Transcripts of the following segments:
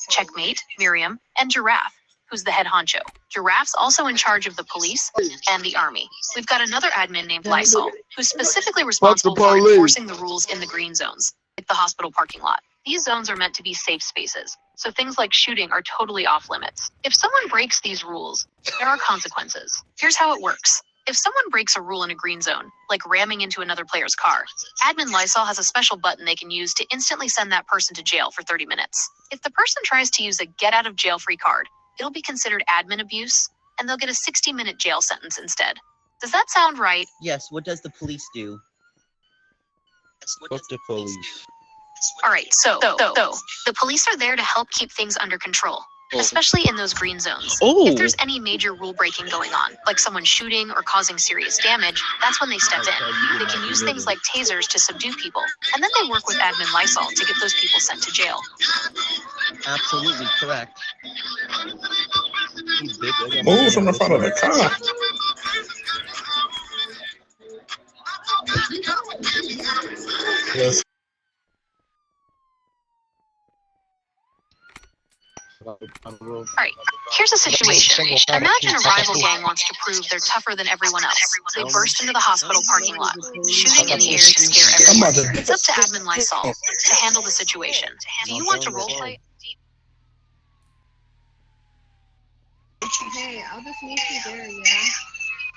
Checkmate, Miriam, and Giraffe, who's the head honcho. Giraffe's also in charge of the police and the army. We've got another admin named Lysol, who's specifically responsible for enforcing the rules in the green zones, like the hospital parking lot. These zones are meant to be safe spaces, so things like shooting are totally off limits. If someone breaks these rules, there are consequences. Here's how it works. If someone breaks a rule in a green zone, like ramming into another player's car, Admin Lysol has a special button they can use to instantly send that person to jail for 30 minutes. If the person tries to use a get-out-of-jail-free card, it'll be considered admin abuse, and they'll get a 60-minute jail sentence instead. Does that sound right? Yes, what does the police do? Fuck the police. Alright, so the police are there to help keep things under control, especially in those green zones. If there's any major rule breaking going on, like someone shooting or causing serious damage, that's when they step in. They can use things like tasers to subdue people, and then they work with Admin Lysol to get those people sent to jail. Absolutely correct. Move from the front of the car. Yes. Alright, here's a situation. Imagine a rival gang wants to prove they're tougher than everyone else. They burst into the hospital parking lot, shooting in the air to scare everyone. It's up to Admin Lysol to handle the situation. Do you want to roleplay? Hey, I'll just meet you there, yeah?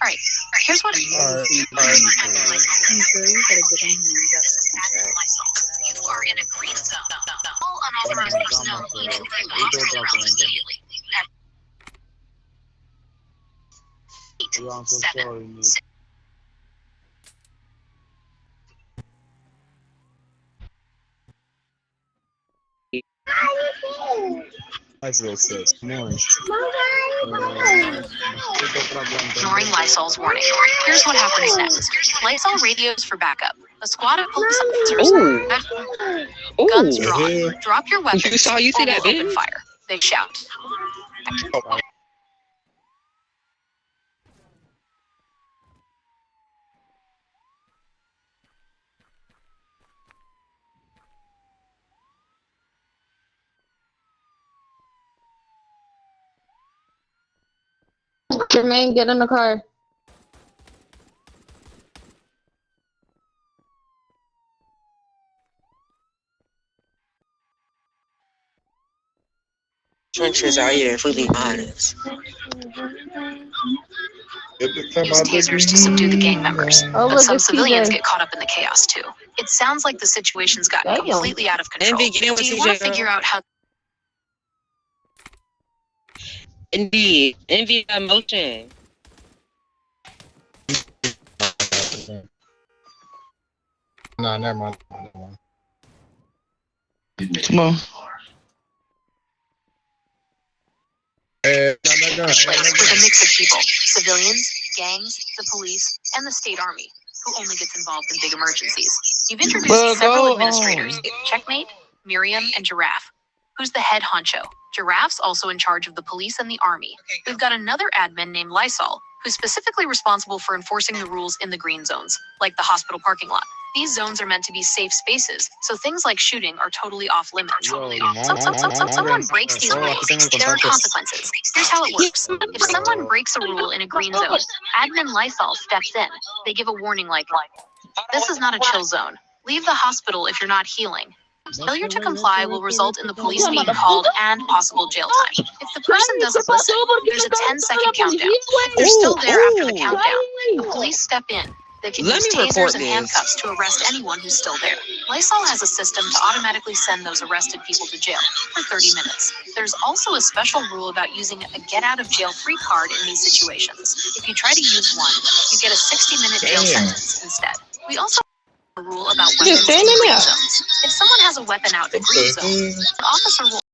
Alright, here's what You sure you gotta get in here and just You are in a green zone. All unauthorized personnel immediately. I feel sick. Come on. Ignoring Lysol's warning. Here's what happens next. Lysol radios for backup. A squad of police officers. Guns drawn. Drop your weapons. You see that, open fire. They shout. Jermaine, get in the car. Trenches out here, if we be honest. Use tasers to subdue the gang members, but some civilians get caught up in the chaos too. It sounds like the situation's gotten completely out of control. Do you want to figure out how? Indeed, envy emotion. Nah, never mind. Come on. With a mix of people, civilians, gangs, the police, and the state army, who only gets involved in big emergencies. You've introduced several administrators, Checkmate, Miriam, and Giraffe. Who's the head honcho? Giraffe's also in charge of the police and the army. We've got another admin named Lysol, who's specifically responsible for enforcing the rules in the green zones, like the hospital parking lot. These zones are meant to be safe spaces, so things like shooting are totally off limits. Someone breaks these rules, there are consequences. Here's how it works. If someone breaks a rule in a green zone, Admin Lysol steps in. They give a warning like, "This is not a chill zone. Leave the hospital if you're not healing." Failure to comply will result in the police being called and possible jail time. If the person doesn't listen, there's a 10-second countdown. If they're still there after the countdown, the police step in. They can use tasers and handcuffs to arrest anyone who's still there. Lysol has a system to automatically send those arrested people to jail for 30 minutes. There's also a special rule about using a get-out-of-jail-free card in these situations. If you try to use one, you get a 60-minute jail sentence instead. We also have a rule about weapons in green zones. If someone has a weapon out in a green zone, the officer will